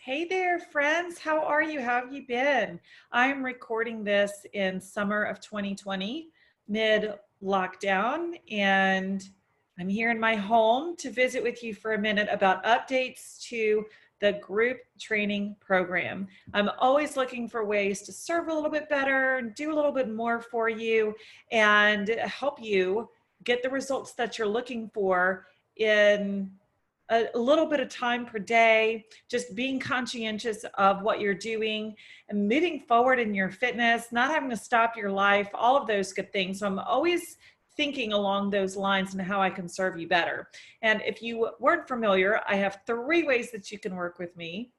Hey there, friends. How are you? How have you been? I'm recording this in summer of 2020, mid lockdown, and I'm here in my home to visit with you for a minute about updates to the group training program. I'm always looking for ways to serve a little bit better and do a little bit more for you and help you get the results that you're looking for in a little bit of time per day, just being conscientious of what you're doing and moving forward in your fitness, not having to stop your life, all of those good things. So I'm always thinking along those lines and how I can serve you better. And if you weren't familiar, I have 3 ways that you can work with me.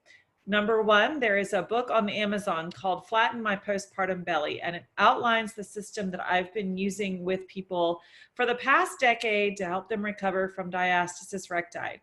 Number one, there is a book on Amazon called Flatten My Postpartum Belly, and it outlines the system that I've been using with people for the past decade to help them recover from diastasis recti.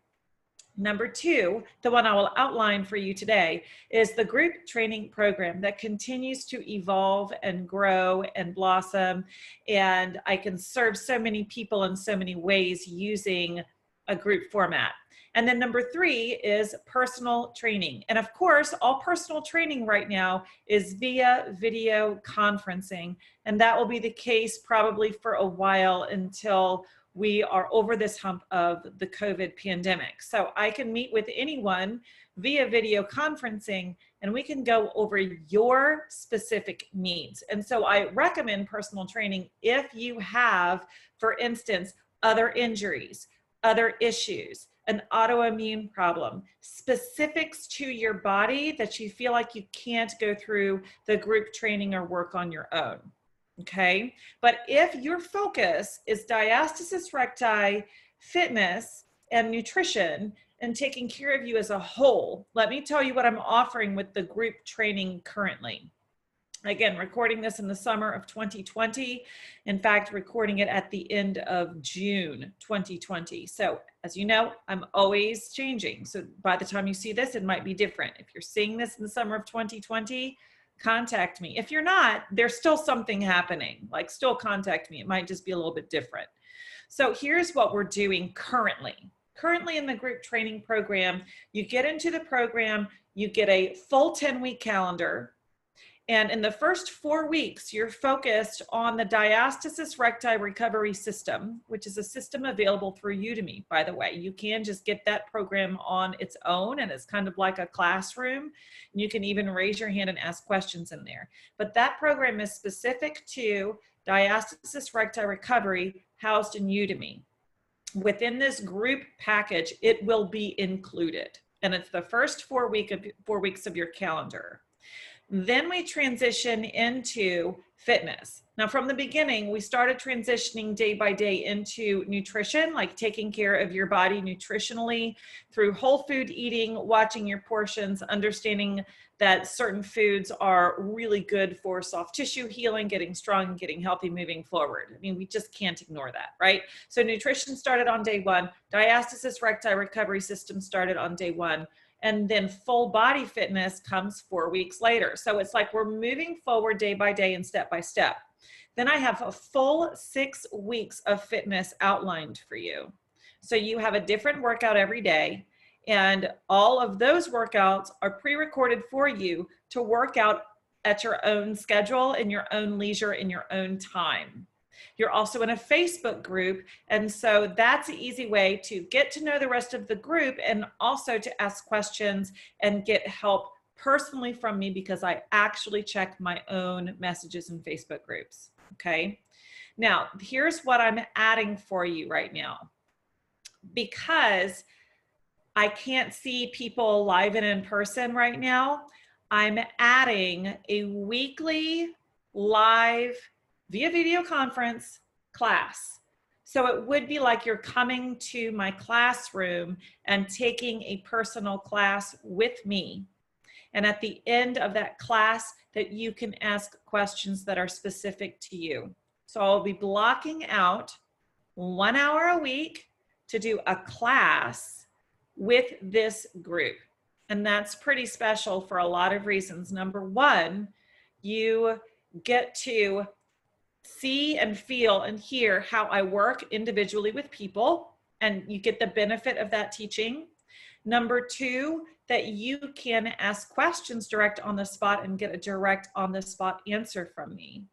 Number two, the one I will outline for you today, is the group training program that continues to evolve and grow and blossom. And I can serve so many people in so many ways using a group format. And then number three is personal training. And of course, all personal training right now is via video conferencing. And that will be the case probably for a while until we are over this hump of the COVID pandemic. So I can meet with anyone via video conferencing and we can go over your specific needs. And so I recommend personal training if you have, for instance, other injuries, other issues, an autoimmune problem, specifics to your body that you feel like you can't go through the group training or work on your own. Okay, but if your focus is diastasis recti, fitness, and nutrition, and taking care of you as a whole, let me tell you what I'm offering with the group training currently. Again, recording this in the summer of 2020. In fact, recording it at the end of June 2020. So as you know, I'm always changing. So by the time you see this, it might be different. If you're seeing this in the summer of 2020, contact me. If you're not, there's still something happening. Like, still contact me. It might just be a little bit different. So here's what we're doing currently. Currently in the group training program, you get into the program, you get a full 10-week calendar. And in the first 4 weeks, you're focused on the diastasis recti recovery system, which is a system available through Udemy, by the way. You can just get that program on its own, and it's kind of like a classroom. You can even raise your hand and ask questions in there. But that program is specific to diastasis recti recovery, housed in Udemy. Within this group package, it will be included. And it's the first 4 weeks of your calendar. Then we transition into fitness. Now, from the beginning, we started transitioning day by day into nutrition, like taking care of your body nutritionally through whole food eating, watching your portions, understanding that certain foods are really good for soft tissue healing, getting strong, getting healthy, moving forward. I mean, we just can't ignore that, right? So nutrition started on day one. Diastasis recti recovery system started on day one. And then full body fitness comes 4 weeks later. So it's like we're moving forward day by day and step by step. Then I have a full 6 weeks of fitness outlined for you. So you have a different workout every day, and all of those workouts are pre-recorded for you to work out at your own schedule, in your own leisure, in your own time. You're also in a Facebook group, and so that's an easy way to get to know the rest of the group and also to ask questions and get help personally from me, because I actually check my own messages in Facebook groups. Okay, now here's what I'm adding for you right now. Because I can't see people live and in person right now, I'm adding a weekly live via video conference class. So it would be like you're coming to my classroom and taking a personal class with me. And at the end of that class, that you can ask questions that are specific to you. So I'll be blocking out 1 hour a week to do a class with this group. And that's pretty special for a lot of reasons. Number one, you get to see and feel and hear how I work individually with people, and you get the benefit of that teaching. Number two, that you can ask questions direct on the spot and get a direct on the spot answer from me.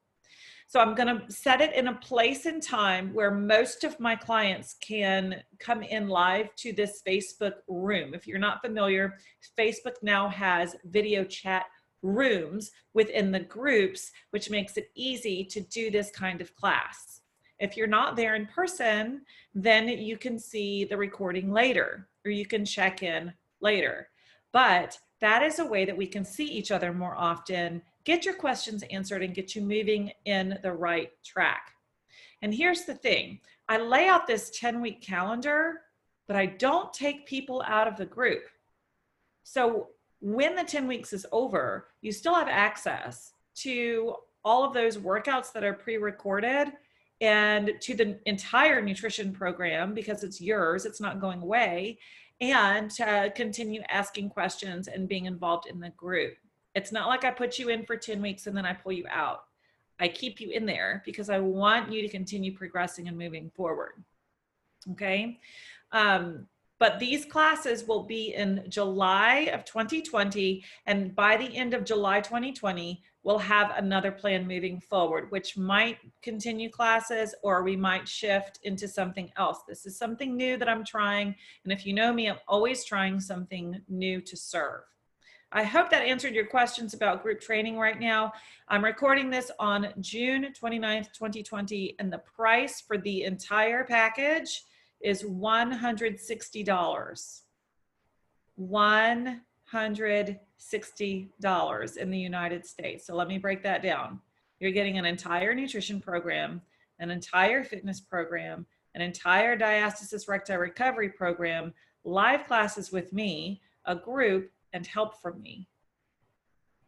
So I'm going to set it in a place and time where most of my clients can come in live to this Facebook room. If you're not familiar, Facebook now has video chat rooms within the groups, which makes it easy to do this kind of class. If you're not there in person, then you can see the recording later, or you can check in later. But that is a way that we can see each other more often, get your questions answered, and get you moving in the right track. And here's the thing. I lay out this 10-week calendar, but I don't take people out of the group. So when the 10 weeks is over, you still have access to all of those workouts that are pre-recorded and to the entire nutrition program, because it's yours, it's not going away, and to continue asking questions and being involved in the group. It's not like I put you in for 10 weeks and then I pull you out. I keep you in there because I want you to continue progressing and moving forward. Okay. But these classes will be in July of 2020. And by the end of July 2020, we'll have another plan moving forward, which might continue classes or we might shift into something else. This is something new that I'm trying. And if you know me, I'm always trying something new to serve. I hope that answered your questions about group training right now. I'm recording this on June 29th, 2020, and the price for the entire package is $160. $160 in the United States. So let me break that down. You're getting an entire nutrition program, an entire fitness program, an entire diastasis recti recovery program, live classes with me, a group, and help from me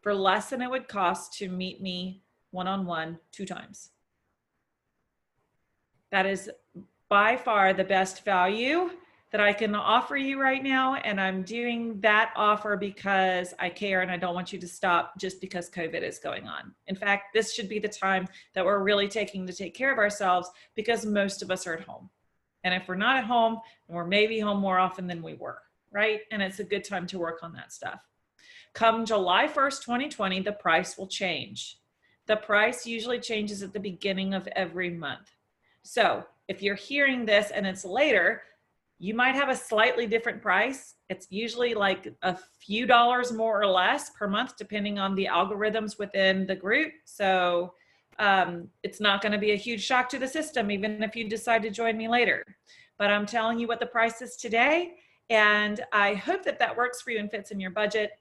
for less than it would cost to meet me one-on-one 2 times. That is by far the best value that I can offer you right now. And I'm doing that offer because I care and I don't want you to stop just because COVID is going on. In fact, this should be the time that we're really taking to take care of ourselves because most of us are at home. And if we're not at home, we're maybe home more often than we were. Right? And it's a good time to work on that stuff. Come July 1st, 2020, the price will change. The price usually changes at the beginning of every month. So if you're hearing this and it's later, you might have a slightly different price. It's usually like a few dollars more or less per month, depending on the algorithms within the group. So it's not going to be a huge shock to the system, even if you decide to join me later. But I'm telling you what the price is today. And I hope that that works for you and fits in your budget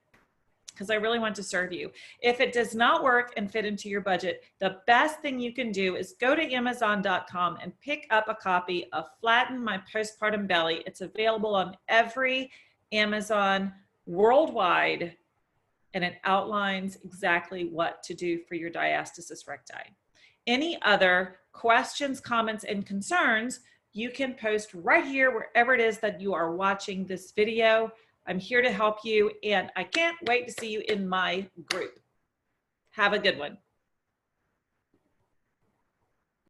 because I really want to serve you. If it does not work and fit into your budget, the best thing you can do is go to Amazon.com and pick up a copy of Flatten My Postpartum Belly. It's available on every Amazon worldwide, and it outlines exactly what to do for your diastasis recti. Any other questions, comments, and concerns, you can post right here wherever it is that you are watching this video. I'm here to help you, and I can't wait to see you in my group. Have a good one.